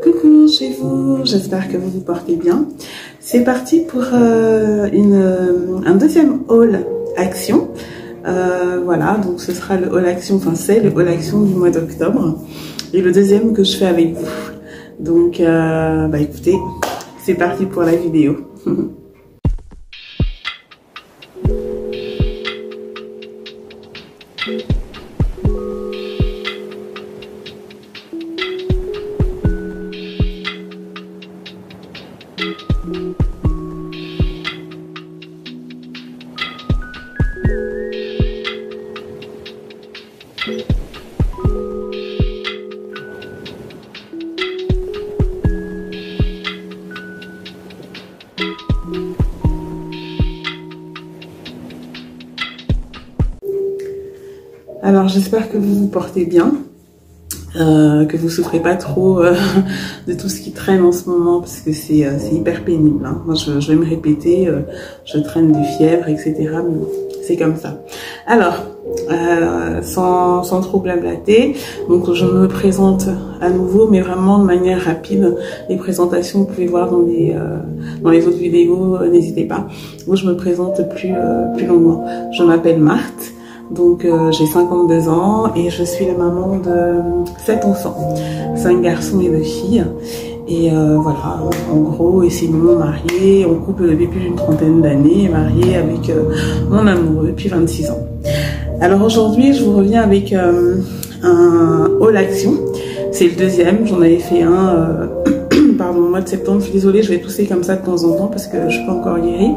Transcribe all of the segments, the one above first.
Coucou chez vous, j'espère que vous vous portez bien. C'est parti pour un deuxième haul action. Voilà, donc ce sera le haul action, enfin c'est le haul action du mois d'octobre. Et le deuxième que je fais avec vous. Donc bah écoutez, c'est parti pour la vidéo. Alors j'espère que vous vous portez bien, que vous souffrez pas trop de tout ce qui traîne en ce moment parce que c'est hyper pénible. Hein. Moi je vais me répéter, je traîne des fièvres, etc. Mais bon, c'est comme ça. Alors, sans trop blablater, donc je me présente à nouveau, mais vraiment de manière rapide. Les présentations, vous pouvez voir dans les autres vidéos, n'hésitez pas. Moi je me présente plus longuement. Je m'appelle Marthe. Donc j'ai 52 ans et je suis la maman de 7 enfants, 5 garçons et 2 filles. Et voilà, en gros, et sinon mariée, en couple depuis plus d'une trentaine d'années, mariée avec mon amoureux depuis 26 ans. Alors aujourd'hui, je vous reviens avec un haul action. C'est le deuxième, j'en avais fait un pardon, au mois de septembre. Je suis désolée, je vais tousser comme ça de temps en temps parce que je suis pas encore guérie.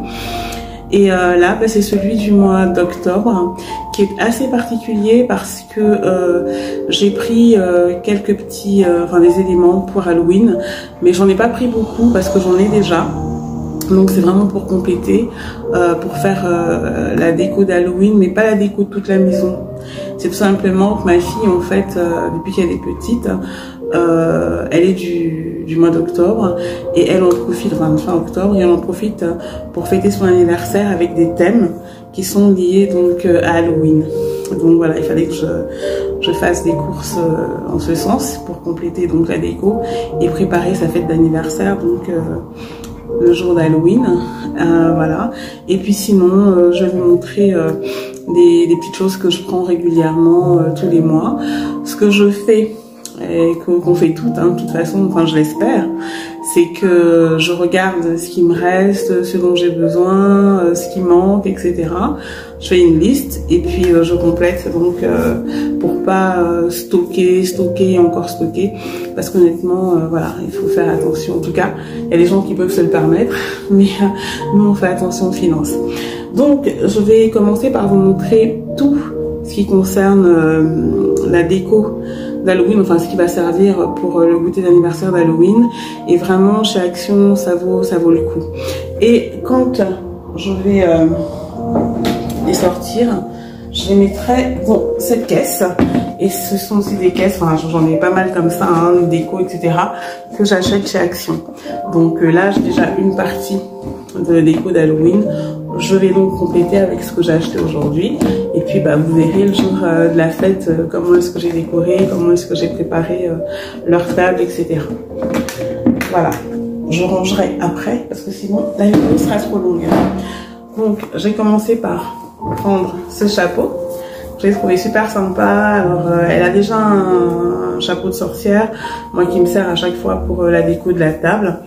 Et là, bah, c'est celui du mois d'octobre qui est assez particulier parce que j'ai pris quelques petits, des éléments pour Halloween, mais j'en ai pas pris beaucoup parce que j'en ai déjà. Donc c'est vraiment pour compléter, pour faire la déco d'Halloween, mais pas la déco de toute la maison. C'est tout simplement que ma fille, en fait, depuis qu'elle est petite, elle est du mois d'octobre et elle en profite, enfin fin octobre, et elle en profite pour fêter son anniversaire avec des thèmes qui sont liés donc à Halloween. Donc voilà, il fallait que je fasse des courses en ce sens pour compléter donc la déco et préparer sa fête d'anniversaire donc le jour d'Halloween, voilà. Et puis sinon, je vais vous montrer des petites choses que je prends régulièrement tous les mois. Ce que je fais et qu'on fait toutes, hein, de toute façon, enfin je l'espère, c'est que je regarde ce qui me reste, ce dont j'ai besoin, ce qui manque, etc. Je fais une liste et puis je complète donc pour pas stocker et encore stocker, parce qu'honnêtement voilà, il faut faire attention. En tout cas, il y a des gens qui peuvent se le permettre, mais nous on fait attention aux finances. Donc je vais commencer par vous montrer tout ce qui concerne la déco d'Halloween, enfin ce qui va servir pour le goûter d'anniversaire d'Halloween. Et vraiment chez Action ça vaut le coup. Et quand je vais les sortir, je les mettrai dans cette caisse. Et ce sont aussi des caisses, enfin j'en ai pas mal comme ça, hein, déco, etc. que j'achète chez Action. Donc là j'ai déjà une partie de déco d'Halloween. Je vais donc compléter avec ce que j'ai acheté aujourd'hui. Et puis bah, vous verrez le jour de la fête, comment est-ce que j'ai décoré, comment est-ce que j'ai préparé leur table, etc. Voilà, je rangerai après parce que sinon la vidéo sera trop longue. Donc j'ai commencé par prendre ce chapeau. Je l'ai trouvé super sympa. Alors elle a déjà un chapeau de sorcière, moi qui me sert à chaque fois pour la déco de la table.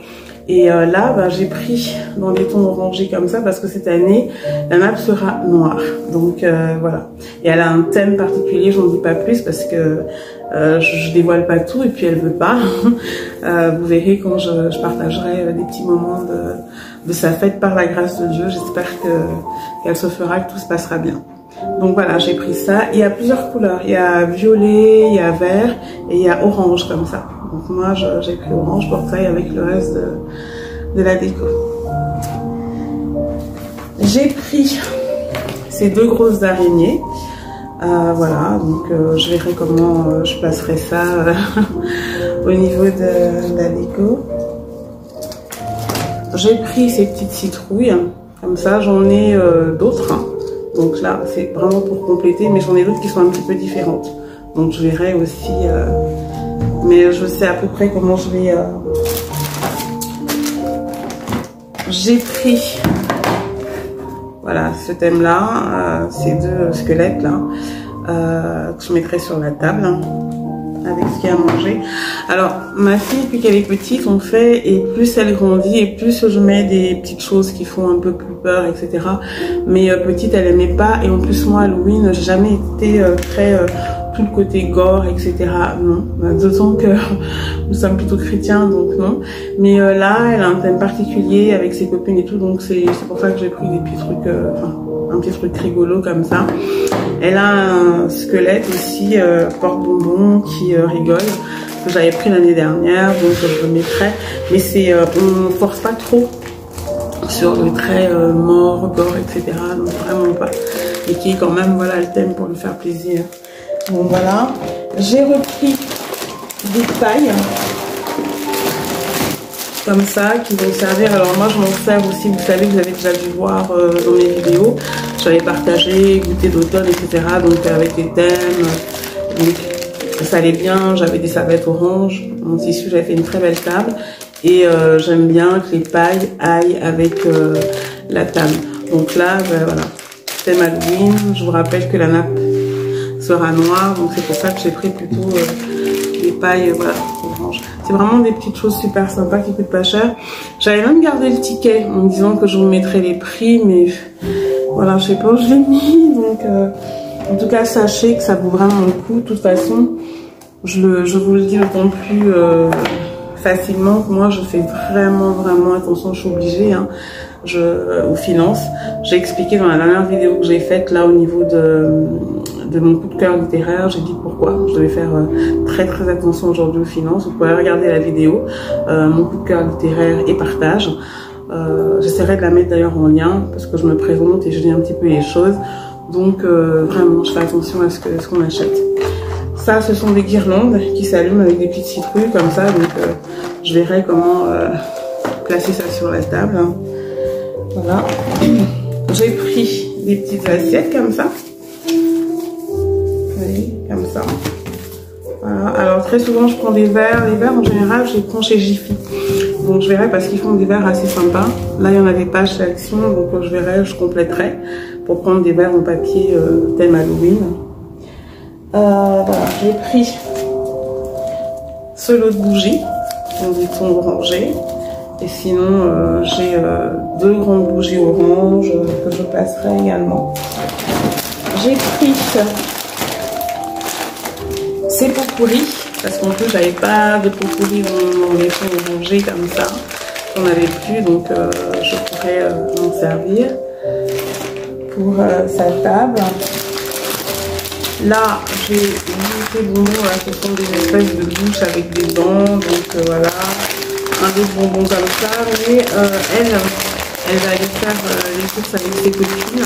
Et là, bah, j'ai pris dans des tons orangés comme ça parce que cette année, la nappe sera noire. Donc voilà. Et elle a un thème particulier, j'en dis pas plus parce que je dévoile pas tout et puis elle veut pas. Vous verrez quand je partagerai des petits moments de sa fête par la grâce de Dieu. J'espère qu'elle se fera, que tout se passera bien. Donc voilà, j'ai pris ça. Il y a plusieurs couleurs. Il y a violet, il y a vert et il y a orange comme ça. Donc moi j'ai pris orange pour ça et avec le reste de la déco. J'ai pris ces deux grosses araignées. Voilà, donc je verrai comment je placerai ça au niveau de la déco. J'ai pris ces petites citrouilles. Comme ça, j'en ai d'autres. Donc là, c'est vraiment pour compléter, mais j'en ai d'autres qui sont un petit peu différentes. Donc je verrai aussi mais je sais à peu près comment je vais... J'ai pris, voilà, ce thème-là, ces deux squelettes-là, que je mettrai sur la table, hein, avec ce qu'il y a à manger. Alors, ma fille, depuis qu'elle est petite, on fait, et plus elle grandit, et plus je mets des petites choses qui font un peu plus peur, etc. Mais petite, elle aimait pas, et en plus, moi, Halloween, j'ai jamais été très... tout le côté gore, etc. Non, d'autant que nous sommes plutôt chrétiens, donc non. Mais là, elle a un thème particulier avec ses copines et tout, donc c'est pour ça que j'ai pris des petits trucs, un petit truc rigolo comme ça. Elle a un squelette aussi, porte-bonbon, qui rigole, que j'avais pris l'année dernière, donc je le mettrai. Mais c'est, on force pas trop sur le trait mort, gore, etc. Donc vraiment pas. Et qui est quand même, voilà, le thème pour lui faire plaisir. Bon voilà, j'ai repris des pailles comme ça qui vont servir. Alors moi je m'en sers aussi, vous savez, vous avez déjà dû voir dans mes vidéos, j'avais partagé goûter d'automne, etc. Donc avec les thèmes, donc ça allait bien. J'avais des serviettes orange en tissu, j'avais fait une très belle table et j'aime bien que les pailles aillent avec la table. Donc là, ben, voilà, thème Halloween. Je vous rappelle que la nappe sera noire, donc c'est pour ça que j'ai pris plutôt des pailles, voilà, orange. C'est vraiment des petites choses super sympas qui coûtent pas cher. J'avais même gardé le ticket en me disant que je vous mettrais les prix, mais voilà, je sais pas où je l'ai mis, donc en tout cas sachez que ça vaut vraiment le coup. De toute façon, je vous le dis d'autant plus facilement que moi je fais vraiment attention, je suis obligée, hein, aux finances. J'ai expliqué dans la dernière vidéo que j'ai faite là au niveau de mon coup de cœur littéraire, j'ai dit pourquoi je devais faire très attention aujourd'hui aux finances. Vous pouvez regarder la vidéo, mon coup de cœur littéraire et partage. J'essaierai de la mettre d'ailleurs en lien parce que je me présente et je dis un petit peu les choses. Donc vraiment, je fais attention à ce qu'on achète. Ça, ce sont des guirlandes qui s'allument avec des petites citrouilles comme ça. Donc je verrai comment placer ça sur la table. Voilà. J'ai pris des petites assiettes comme ça. Oui, comme ça. Voilà. Alors très souvent je prends des verres. Les verres en général je les prends chez Jiffy. Donc je verrai parce qu'ils font des verres assez sympas. Là il n'y en avait pas chez Action, donc je verrai, je compléterai pour prendre des verres en papier thème Halloween. Voilà, j'ai pris ce lot de bougies, du ton orangé. Et sinon j'ai deux grandes bougies orange que je placerai également. J'ai pris ces pots pourris, parce qu'en plus j'avais pas de pots pourris dans les tons orangés comme ça. J'en avais plus, donc je pourrais m'en servir pour sa table. Là j'ai ces bonbons, là, ce sont des espèces de bouches avec des dents, donc voilà, un autre bonbon comme ça. Mais elle va aller faire les courses avec ses copines.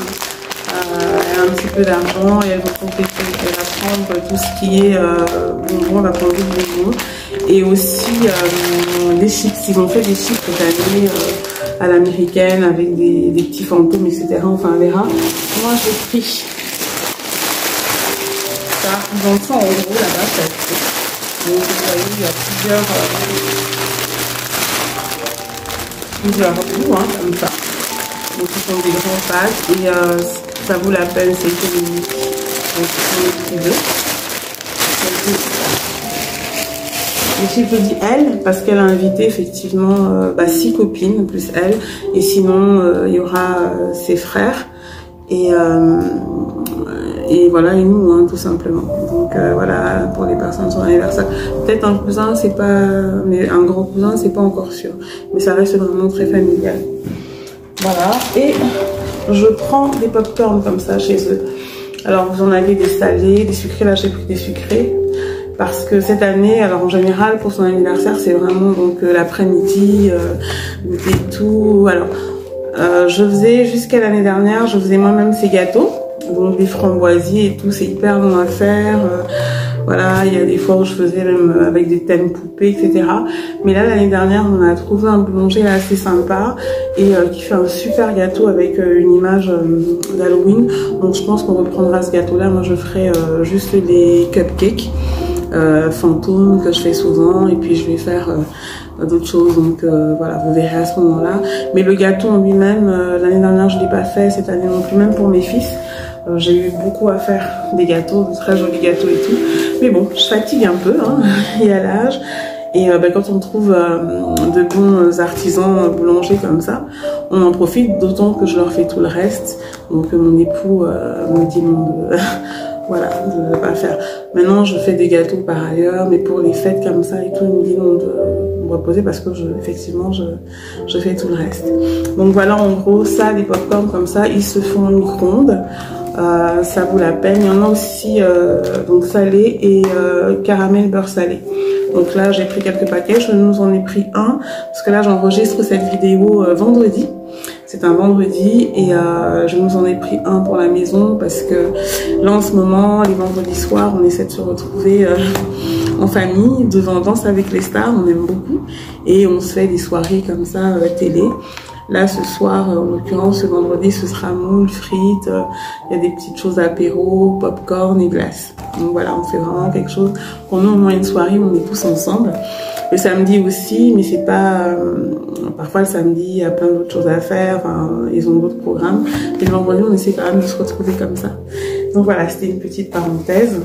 Elle a un petit peu d'argent et elle va prendre tout ce qui est bonbons, elle va prendre des bonbons et aussi des chips. Ils ont fait des chips cette année à l'américaine avec des petits fantômes, etc. Enfin, on verra. Moi, j'ai pris ça. Ils en sont en gros là-bas, ça. Donc, vous voyez, il y a plusieurs goûts, hein, comme ça. Donc, ce sont des grands packs et ça vaut la peine, c'est économique. Donc, ce sont les petits œufs. Et je dis elle, parce qu'elle a invité effectivement 6 copines, plus elle. Et sinon, il y aura ses frères. Et voilà, et nous, hein, tout simplement. Donc voilà, pour les personnes sur l'anniversaire. Peut-être un cousin, c'est pas... Mais un grand cousin, c'est pas encore sûr. Mais ça reste vraiment très familial. Voilà, et je prends des pop-corn comme ça chez eux. Alors vous en avez des salés, des sucrés, là j'ai pris des sucrés. Parce que cette année, alors en général pour son anniversaire, c'est vraiment donc l'après-midi, goûter tout. Alors je faisais jusqu'à l'année dernière, je faisais moi-même ces gâteaux. Donc des framboisiers et tout, c'est hyper long à faire. Voilà, il y a des fois où je faisais même avec des thèmes poupées, etc. Mais là, l'année dernière, on a trouvé un boulanger assez sympa et qui fait un super gâteau avec une image d'Halloween. Donc je pense qu'on reprendra ce gâteau-là. Moi, je ferai juste les cupcakes. fantôme que je fais souvent, et puis je vais faire d'autres choses, donc voilà, vous verrez à ce moment-là. Mais le gâteau en lui-même, l'année dernière je l'ai pas fait, cette année non plus, même pour mes fils. J'ai eu beaucoup à faire des gâteaux, de très jolis gâteaux et tout. Mais bon, je fatigue un peu, hein, et à l'âge. Et quand on trouve de bons artisans boulangers comme ça, on en profite, d'autant que je leur fais tout le reste. Donc mon époux me dit non de, voilà, de ne pas le faire. Maintenant, je fais des gâteaux par ailleurs, mais pour les fêtes comme ça et tout, il me dit non de me reposer parce que effectivement, je fais tout le reste. Donc voilà, en gros, ça, les pop-corn comme ça, ils se font au micro-ondes. Ça vaut la peine. Il y en a aussi donc salé et caramel beurre salé. Donc là, j'ai pris quelques paquets. Je nous en ai pris un parce que là, j'enregistre cette vidéo vendredi. C'est un vendredi et je nous en ai pris un pour la maison parce que là, en ce moment, les vendredis soirs, on essaie de se retrouver en famille devant Danse avec les stars. On aime beaucoup et on se fait des soirées comme ça télé. Là, ce soir, en l'occurrence, ce vendredi, ce sera moules, frites, il y a des petites choses apéro, popcorn et glace. Donc voilà, on fait vraiment quelque chose. Pour nous, au moins une soirée, on est tous ensemble. Le samedi aussi, mais c'est pas... parfois, le samedi, il y a plein d'autres choses à faire. Enfin, ils ont d'autres programmes. Et le vendredi, on essaie quand même de se retrouver comme ça. Donc voilà, c'était une petite parenthèse.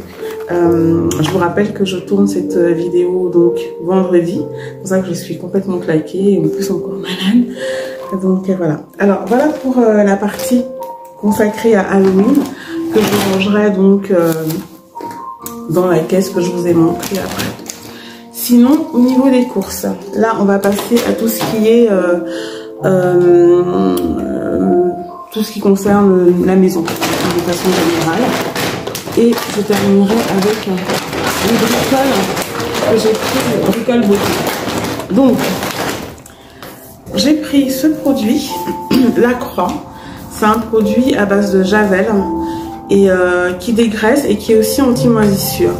Je vous rappelle que je tourne cette vidéo donc vendredi. C'est pour ça que je suis complètement claquée et en plus encore malade. Donc voilà. Alors voilà pour la partie consacrée à Halloween que je rangerai donc dans la caisse que je vous ai montré après. Sinon, au niveau des courses, là on va passer à tout ce qui est tout ce qui concerne la maison de façon générale. Et je terminerai avec les bricoles que j'ai pris, bricole beauté. Donc, j'ai pris ce produit, La Croix. C'est un produit à base de javel et qui dégraisse et qui est aussi anti-moisissure.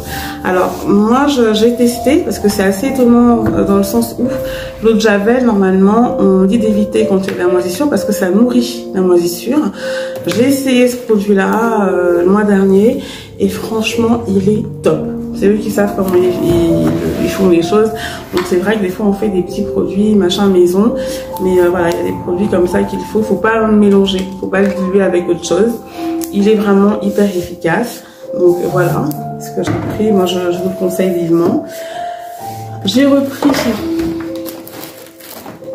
Alors, moi, j'ai testé parce que c'est assez étonnant dans le sens où l'eau de javel, normalement, on dit d'éviter quand il y a de la moisissure parce que ça nourrit la moisissure. J'ai essayé ce produit-là le mois dernier et franchement, il est top. C'est eux qui savent comment ils font les choses. Donc c'est vrai que des fois on fait des petits produits machin maison, mais voilà, il y a des produits comme ça qu'il faut pas le mélanger, faut pas le diluer avec autre chose. Il est vraiment hyper efficace. Donc voilà ce que j'ai pris. Moi je vous le conseille vivement. J'ai repris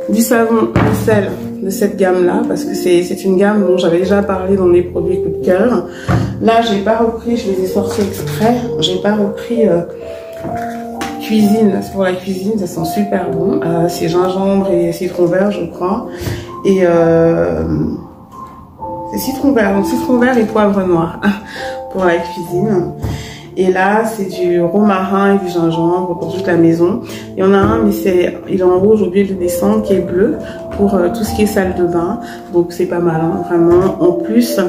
du savon vaisselle de cette gamme là parce que c'est une gamme dont j'avais déjà parlé dans les produits coup de cœur. Là j'ai pas repris, je les ai sortis exprès, j'ai pas repris cuisine, c'est pour la cuisine, ça sent super bon, c'est gingembre et citron vert je crois, et c'est citron vert et poivre noir pour la cuisine. Et là, c'est du romarin et du gingembre pour toute la maison. Il y en a un, mais il est en rouge, j'ai oublié de le descendre, qui est bleu pour tout ce qui est salle de bain. Donc c'est pas mal, hein, vraiment. En plus,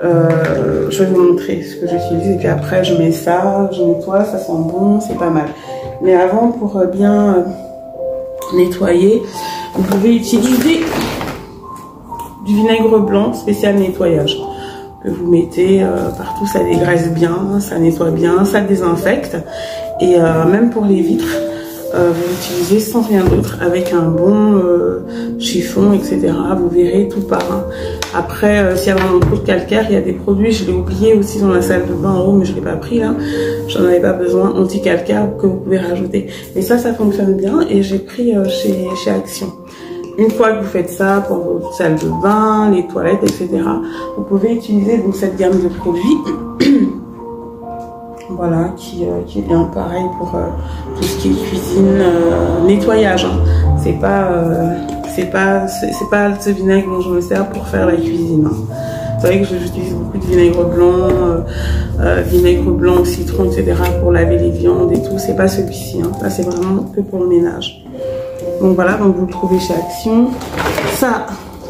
je vais vous montrer ce que j'utilise. Et puis après, je mets ça, je nettoie, ça sent bon, c'est pas mal. Mais avant, pour bien nettoyer, vous pouvez utiliser du vinaigre blanc spécial nettoyage. Que vous mettez partout, ça dégraisse bien, ça nettoie bien, ça désinfecte. Et même pour les vitres, vous l'utilisez sans rien d'autre, avec un bon chiffon, etc. Vous verrez, tout part. Hein. Après, s'il y a vraiment trop de calcaire, il y a des produits, je l'ai oublié aussi dans la salle de bain en haut, mais je ne l'ai pas pris là. J'en avais pas besoin, anti-calcaire que vous pouvez rajouter. Mais ça fonctionne bien et j'ai pris chez Action. Une fois que vous faites ça pour votre salle de bain, les toilettes, etc., vous pouvez utiliser donc cette gamme de produits, voilà, qui est bien pareil pour tout ce qui est cuisine, nettoyage. Hein. C'est pas ce vinaigre dont je me sers pour faire la cuisine. Hein. Vous savez que j'utilise beaucoup de vinaigre blanc au citron, etc., pour laver les viandes et tout. C'est pas celui-ci. Hein. Ça, c'est vraiment que pour le ménage. Donc voilà, donc vous le trouvez chez Action. Ça,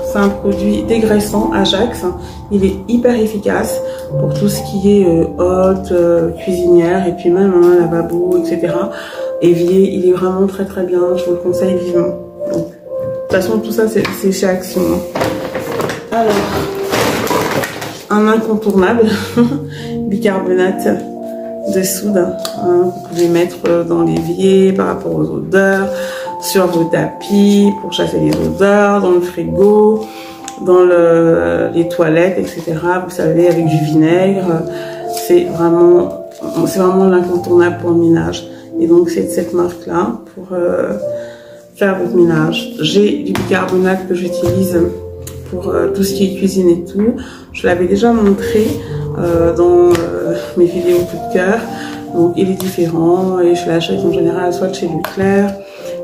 c'est un produit dégraissant Ajax. Il est hyper efficace pour tout ce qui est hôte, cuisinière et puis même lavabo, etc. Évier, il est vraiment très très bien. Je vous le conseille vivement. Donc, de toute façon, tout ça, c'est chez Action. Alors, un incontournable, bicarbonate de soude. Hein. Vous pouvez mettre dans l'évier par rapport aux odeurs, sur vos tapis pour chasser les odeurs, dans le frigo, dans les toilettes, etc. Vous savez, avec du vinaigre. C'est vraiment l'incontournable pour le ménage. Et donc, c'est de cette marque-là pour faire votre ménage. J'ai du bicarbonate que j'utilise pour tout ce qui est cuisine et tout. Je l'avais déjà montré dans mes vidéos coup de cœur. Donc, il est différent et je l'achète en général soit de chez Leclerc,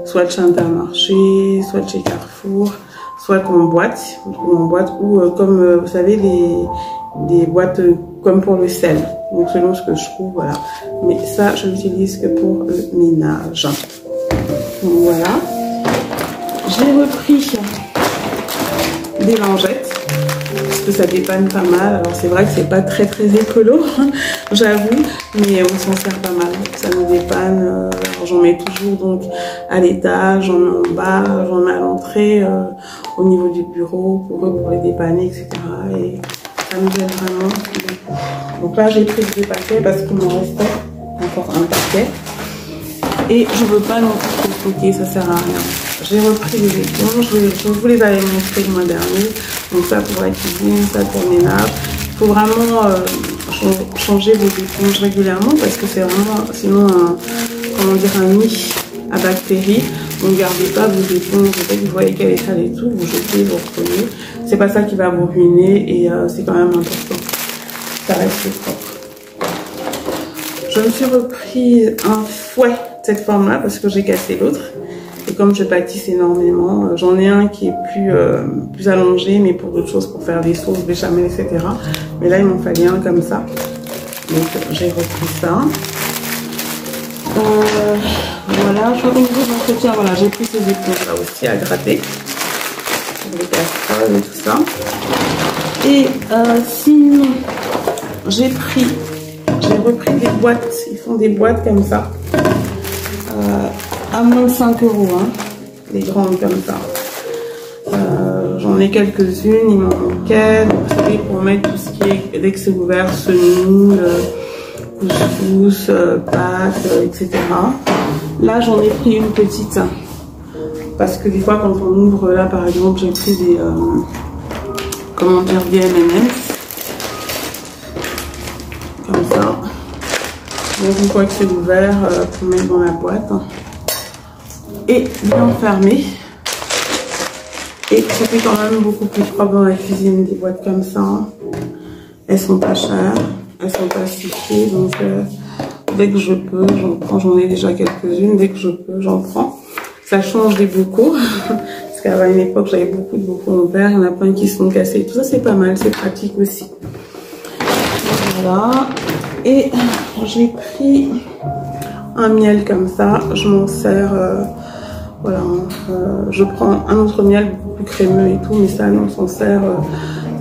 soit de chez Intermarché, soit de chez Carrefour, soit en boîte ou comme vous savez des boîtes comme pour le sel. Donc selon ce que je trouve, voilà. Mais ça, je l'utilise que pour le ménage. Donc voilà. J'ai repris des lingettes parce que ça dépanne pas mal. Alors c'est vrai que c'est pas très écolo, j'avoue, mais on s'en sert pas mal. Ça nous dépanne. J'en mets toujours donc à l'étage, j'en mets en bas, j'en mets à l'entrée, au niveau du bureau pour les dépanner, etc. Et ça nous aide vraiment. Donc là j'ai pris 2 paquets parce qu'il m'en restait encore un paquet. Et je veux pas non plus trop stocker, ça sert à rien. J'ai repris les éponges, je vous les avais montré le mois dernier. Donc ça pour la cuisine, ça pour le ménage. Il faut vraiment changer vos éponges régulièrement parce que c'est vraiment sinon un nid à bactéries. Donc gardez pas vos éponges, dès que vous voyez qu'elle est sale et tout, vous jetez, vous reprenez. C'est pas ça qui va vous ruiner et c'est quand même important. Ça reste propre. Je me suis repris un fouet de cette forme-là parce que j'ai cassé l'autre. Et comme je pâtisse énormément, j'en ai un qui est plus allongé, mais pour d'autres choses, pour faire des sauces, béchamel, etc. Mais là, il m'en fallait un comme ça. Donc, j'ai repris ça. Voilà, je crois qu'au niveau de l'entretien, voilà, j'ai pris ces éponges-là aussi à gratter. Les casseroles et tout ça. Et sinon, j'ai repris des boîtes. Ils font des boîtes comme ça. À moins de 5 €, hein, les grandes comme ça. J'en ai quelques-unes, il m'en manquait. Donc, vous savez, pour mettre tout ce qui est, dès que c'est ouvert, semoule, couscous, pâtes, etc. Là, j'en ai pris une petite. Parce que des fois, quand on ouvre, là, par exemple, j'ai pris des, comment dire, des M&M's. Comme ça. Donc, une fois que c'est ouvert, pour mettre dans la boîte. Et bien fermé. Et ça fait quand même beaucoup plus propre dans la cuisine, des boîtes comme ça. Elles sont pas chères, elles sont pas stickées, donc dès que je peux, j'en prends. J'en ai déjà quelques-unes, dès que je peux, j'en prends. Ça change des bocaux, parce qu'à une époque, j'avais beaucoup de bocaux en verre, il y en a plein qui se sont cassés. Tout ça, c'est pas mal, c'est pratique aussi. Voilà. Et j'ai pris un miel comme ça, je m'en sers... voilà, je prends un autre miel beaucoup plus crémeux et tout, mais ça, on s'en sert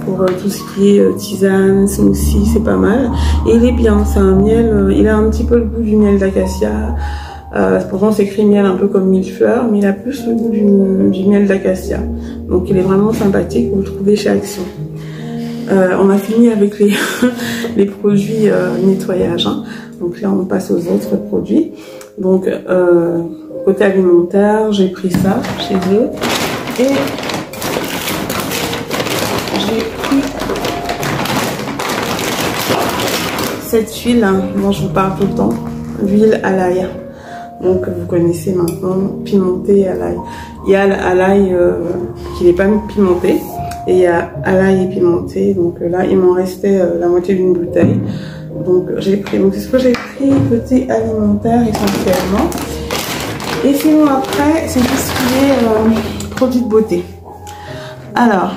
pour tout ce qui est tisane, smoothie, c'est pas mal. Et il est bien, c'est un miel, il a un petit peu le goût du miel d'acacia. Pourtant, c'est écrit miel un peu comme millefleur, mais il a plus le goût du miel d'acacia. Donc, il est vraiment sympathique, vous le trouvez chez Action. On a fini avec les produits nettoyage. Hein. Donc là, on passe aux autres produits. Donc, côté alimentaire, j'ai pris ça chez eux. Et j'ai pris cette huile dont je vous parle tout le temps. L'huile à l'ail. Donc, vous connaissez maintenant, pimentée à l'ail. Il y a à l'ail qui n'est pas pimenté. Et il y a à l'ail pimenté. Donc là, il m'en restait la moitié d'une bouteille. Donc, j'ai pris. Donc, c'est ce que j'ai pris côté alimentaire essentiellement. Et sinon après, c'est tout ce qui est produits de beauté. Alors,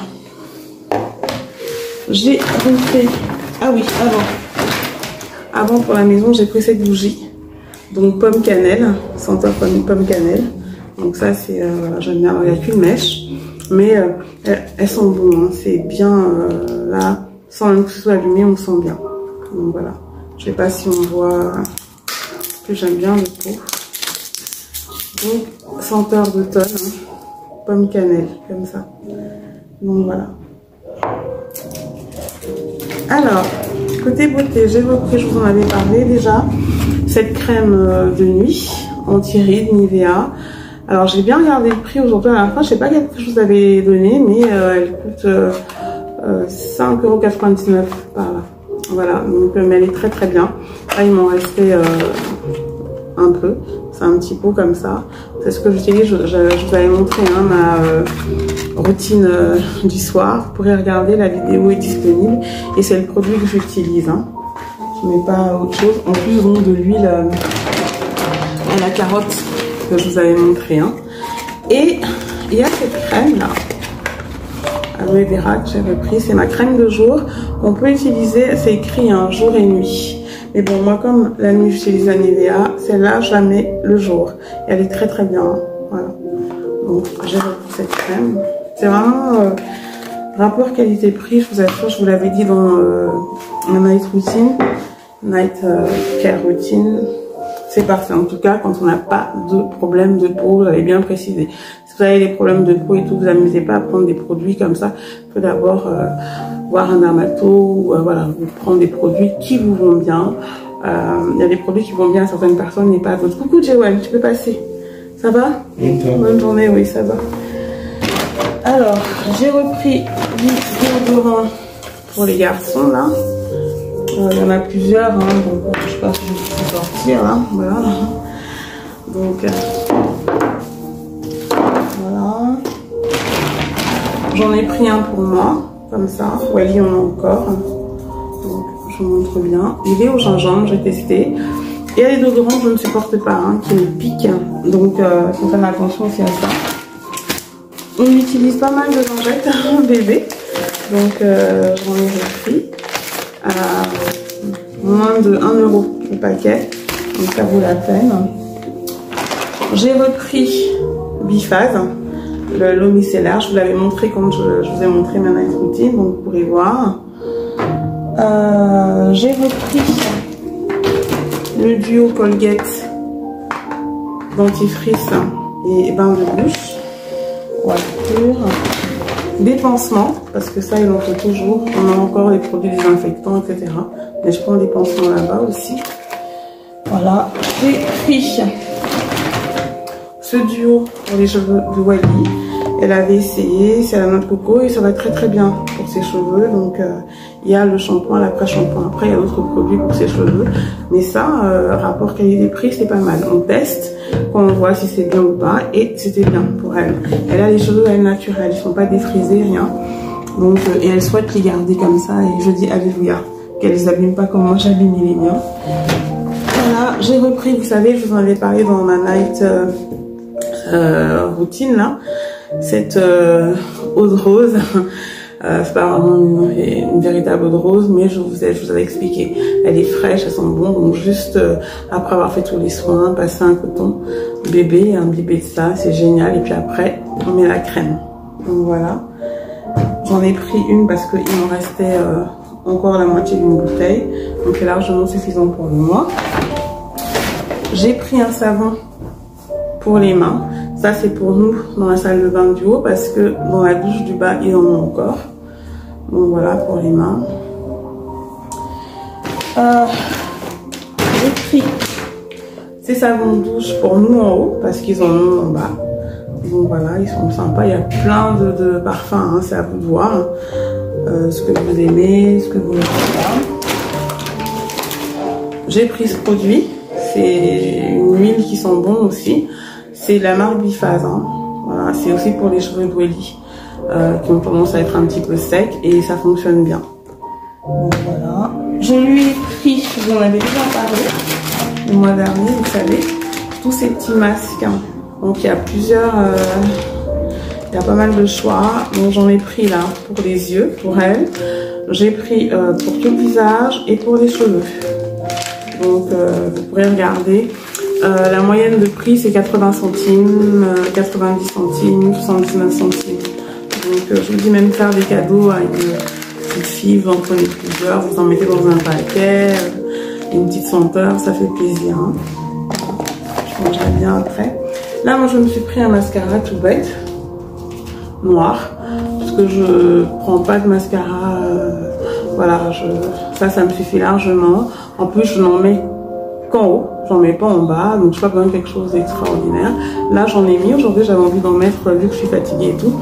j'ai repris... Ah oui, avant pour la maison, j'ai pris cette bougie. Donc pomme cannelle, senteur pomme cannelle. Donc ça, c'est... j'aime bien, il n'y a qu'une mèche. Mais elles sont bonnes, hein. C'est bien là, sans même que ce soit allumé, on sent bien. Donc voilà. Je sais pas si on voit que j'aime bien le pot. Donc, senteur d'automne, hein, pomme cannelle, comme ça. Donc voilà. Alors, Côté beauté, j'ai repris, je vous en avais parlé déjà, cette crème de nuit anti-rides Nivea. Alors j'ai bien regardé le prix aujourd'hui à la fin, je sais pas quel prix je vous avais donné, mais elle coûte 5,99 € par là. Voilà, donc mais elle est très très bien. Là il m'en restait un peu, c'est un petit pot comme ça. C'est ce que j'utilise, je vous avais montré hein, ma routine du soir. Vous pourrez regarder, la vidéo est disponible et c'est le produit que j'utilise. Hein. Je ne mets pas autre chose. En plus bon, de l'huile à la carotte que je vous avais montré. Hein. Et il y a cette crème là, aloe vera que j'ai repris, c'est ma crème de jour. On peut utiliser, c'est écrit hein, jour et nuit. Mais bon, moi comme la nuit j'utilise la Nivea, celle-là je la mets le jour. Et elle est très très bien. Hein. Voilà. Donc j'ai repris cette crème. C'est vraiment rapport qualité-prix, je vous assure, je vous l'avais dit dans ma night routine. Night care routine. C'est parfait. En tout cas, quand on n'a pas de problème de peau, j'avais bien précisé. Si vous avez des problèmes de peau et tout, vous amusez pas à prendre des produits comme ça. Il faut d'abord voir un dermato ou voilà, vous prendre des produits qui vous vont bien. Il y a des produits qui vont bien à certaines personnes et pas à d'autres. Coucou Jewel, tu peux passer? Ça va? Bonne journée, oui, ça va. Alors, j'ai repris du déodorant pour les garçons là. Il y en a plusieurs, hein, donc je sais pas si je vais sortir là, voilà. Donc voilà. J'en ai pris un pour moi, comme ça. Wally en a encore. Donc je vous montre bien. Il est au gingembre, j'ai testé. Et il y a des déodorants que je ne supporte pas, hein, qui me piquent. Donc il faut faire attention aussi à ça. On utilise pas mal de lingettes bébé. Donc j'en ai repris. Moins de 1 € le paquet, donc ça vaut la peine. J'ai repris Biphase, l'eau micellaire, je vous l'avais montré quand je vous ai montré ma night routine, donc vous pourrez voir. J'ai repris le duo Colgate dentifrice et bain de bouche, voiture. Des pansements, parce que ça il en faut toujours, on a encore des produits désinfectants, etc. Mais je prends des pansements là-bas aussi. Voilà, j'ai pris ce duo pour les cheveux de Wally. Elle avait essayé, c'est la noix de coco et ça va très très bien pour ses cheveux. Donc il y a le shampoing, l'après-shampoing. Après il y a d'autres produits pour ses cheveux. Mais ça, rapport qualité-prix, c'est pas mal. On teste, on voit si c'est bien ou pas. Et c'était bien pour elle. Elle a les cheveux elle naturels, ils sont pas défrisés, rien. Donc et elle souhaite les garder comme ça. Et je dis alléluia, qu'elle les abîme pas comme moi j'abîme les miens. Voilà, j'ai repris, vous savez, je vous en avais parlé dans ma night routine là. Cette eau de rose, c'est pas vraiment une véritable eau de rose, mais je vous avais expliqué. Elle est fraîche, elle sent bon, donc juste après avoir fait tous les soins, passer un coton bébé, imbibé de ça, c'est génial. Et puis après, on met la crème. Donc voilà, j'en ai pris une parce qu'il m'en restait encore la moitié d'une bouteille, donc c'est largement suffisant pour le mois. J'ai pris un savon pour les mains. Ça c'est pour nous dans la salle de bain du haut parce que dans la douche du bas ils en ont encore. Donc voilà pour les mains. J'ai pris ces savons de douche pour nous en haut parce qu'ils en ont en bas. Donc voilà, ils sont sympas. Il y a plein de parfums, hein, c'est à vous de voir ce que vous aimez, ce que vous n'aimez pas. J'ai pris ce produit, c'est une huile qui sent bon aussi. C'est la marque Biphase, hein. Voilà, c'est aussi pour les cheveux de Wally qui ont tendance à être un petit peu secs et ça fonctionne bien. Donc voilà, je lui ai pris, je vous en avais déjà parlé le mois dernier, vous savez, tous ces petits masques. Hein. Donc il y a plusieurs, il y a pas mal de choix. Donc j'en ai pris là pour les yeux, pour elle. J'ai pris pour tout le visage et pour les cheveux. Donc vous pourrez regarder. La moyenne de prix c'est 80 centimes, 90 centimes, 79 centimes. Donc je vous dis même faire des cadeaux à une petite fille, vous en prenez plusieurs, vous en mettez dans un paquet, une petite senteur, ça fait plaisir. Hein. Je mangerai bien après. Là moi je me suis pris un mascara tout bête, noir, parce que je prends pas de mascara voilà, ça me suffit largement. En plus, je n'en mets qu'en haut, j'en mets pas en bas, donc je pas besoin de quelque chose d'extraordinaire. Là, j'en ai mis. Aujourd'hui, j'avais envie d'en mettre vu que je suis fatiguée et tout.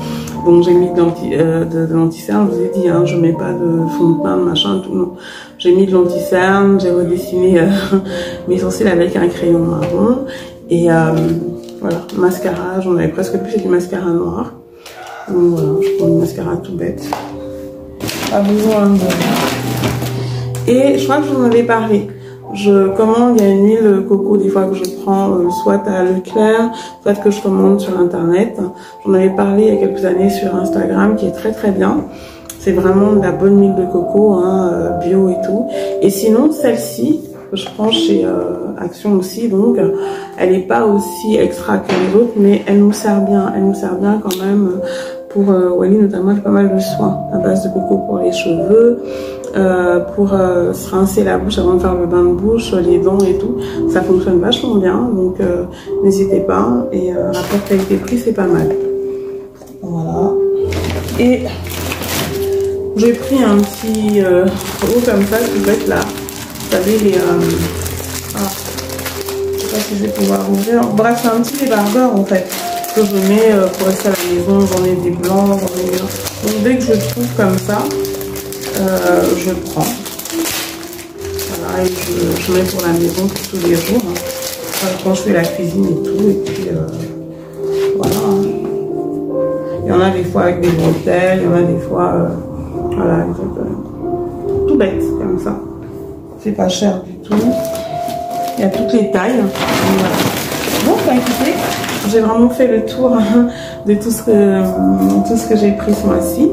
Donc j'ai mis de l'anti-cerne, je vous ai dit, hein, je mets pas de fond de teint, de machin, tout, non. J'ai mis de l'anti-cerne, j'ai redessiné mes sourcils avec un crayon marron. Et voilà, mascara, j'en avais presque plus, c'est du mascara noir. Donc voilà, je prends du mascara tout bête. Pas besoin de... Et je crois que j'en avais parlé. Je commande, il y a une huile coco des fois que je prends soit à Leclerc, soit que je commande sur internet. J'en avais parlé il y a quelques années sur Instagram qui est très très bien. C'est vraiment de la bonne huile de coco, hein, bio et tout. Et sinon celle-ci que je prends chez Action aussi, donc elle n'est pas aussi extra que les autres, mais elle nous sert bien. Elle nous sert bien quand même pour Wally notamment, pas mal de soins à base de coco pour les cheveux. Pour se rincer la bouche avant de faire le bain de bouche, les dents et tout, ça fonctionne vachement bien, donc n'hésitez pas. Et rapport qualité-prix, c'est pas mal. Voilà. Et j'ai pris un petit haut comme ça qui peut être là. Vous savez les je sais pas si je vais pouvoir ouvrir. Bref, c'est un petit débardeur en fait que je mets pour rester à la maison. J'en ai des blancs, j'en ai... Donc dès que je trouve comme ça, je prends. Voilà, et je mets pour la maison pour tous les jours. Hein. Quand je fais la cuisine et tout. Et puis voilà. Il y en a des fois avec des bretelles, il y en a des fois voilà, tout bête comme ça. C'est pas cher du tout. Il y a toutes les tailles. Voilà. Bon, bah écoutez, j'ai vraiment fait le tour de tout ce que j'ai pris ce mois-ci.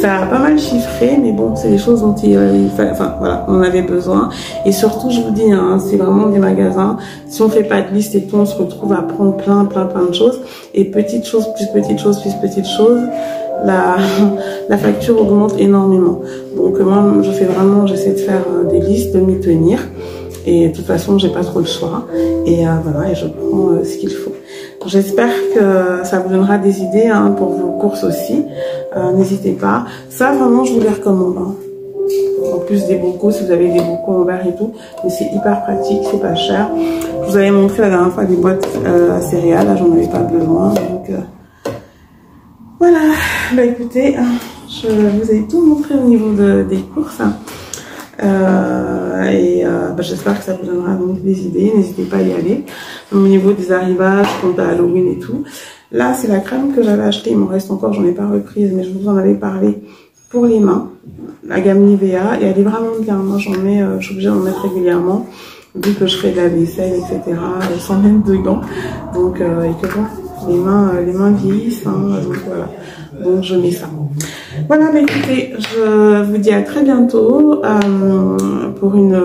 Ça a pas mal chiffré, mais bon, c'est des choses dont il fallait, enfin voilà, on avait besoin. Et surtout, je vous dis, hein, c'est vraiment des magasins. Si on fait pas de liste et tout, on se retrouve à prendre plein de choses. Et petite chose plus petite chose plus petite chose, la facture augmente énormément. Donc moi, j'essaie de faire des listes, de m'y tenir. Et de toute façon, j'ai pas trop le choix. Et voilà, et je prends ce qu'il faut. J'espère que ça vous donnera des idées hein, pour vos courses aussi. N'hésitez pas. Ça, vraiment, je vous les recommande. Hein. En plus des bocaux, si vous avez des bocaux en verre et tout. Mais c'est hyper pratique, c'est pas cher. Je vous avais montré la dernière fois des boîtes à céréales. Là, j'en avais pas besoin. Donc, voilà. Bah écoutez, je vous ai tout montré au niveau des courses. J'espère que ça vous donnera donc des idées. N'hésitez pas à y aller. Au niveau des arrivages, compte à Halloween et tout. Là, c'est la crème que j'avais achetée. Il m'en reste encore, j'en ai pas reprise, mais je vous en avais parlé pour les mains. La gamme Nivea. Et elle est vraiment bien. Moi, je suis obligée d'en mettre régulièrement. Vu que je fais de la vaisselle, etc. Sans même de gants. Donc, et que bon, les mains vieillissent. Hein, donc voilà. Donc je mets ça. Voilà, bah écoutez, je vous dis à très bientôt pour une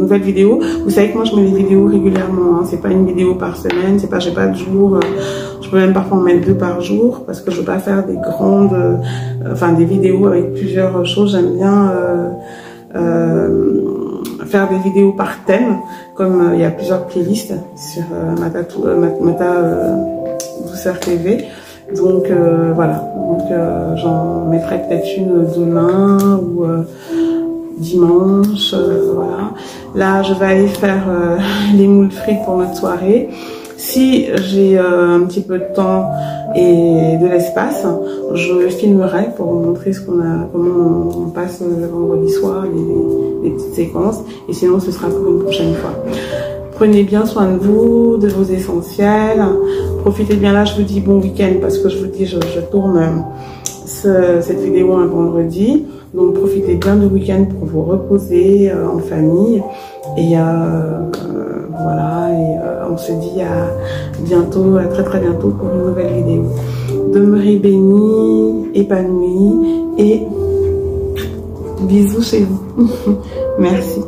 nouvelle vidéo. Vous savez que moi je mets les vidéos régulièrement, hein. C'est pas une vidéo par semaine, c'est pas j'ai pas de jour. Je peux même parfois en mettre 2 par jour parce que je veux pas faire des grandes, des vidéos avec plusieurs choses. J'aime bien faire des vidéos par thème, comme il y a plusieurs playlists sur Mata Douceur TV. Donc voilà, donc j'en mettrai peut-être une demain ou dimanche, voilà. Là, je vais aller faire les moules frites pour notre soirée. Si j'ai un petit peu de temps et de l'espace, je filmerai pour vous montrer comment on passe le vendredi soir, les petites séquences. Et sinon, ce sera pour une prochaine fois. Prenez bien soin de vous, de vos essentiels. Profitez bien. Là, je vous dis bon week-end parce que je vous dis, je tourne cette vidéo un vendredi. Donc, profitez bien du week-end pour vous reposer en famille. Et voilà. Et on se dit à bientôt, à très bientôt pour une nouvelle vidéo. Demeurez bénis, épanouis et bisous chez vous. Merci.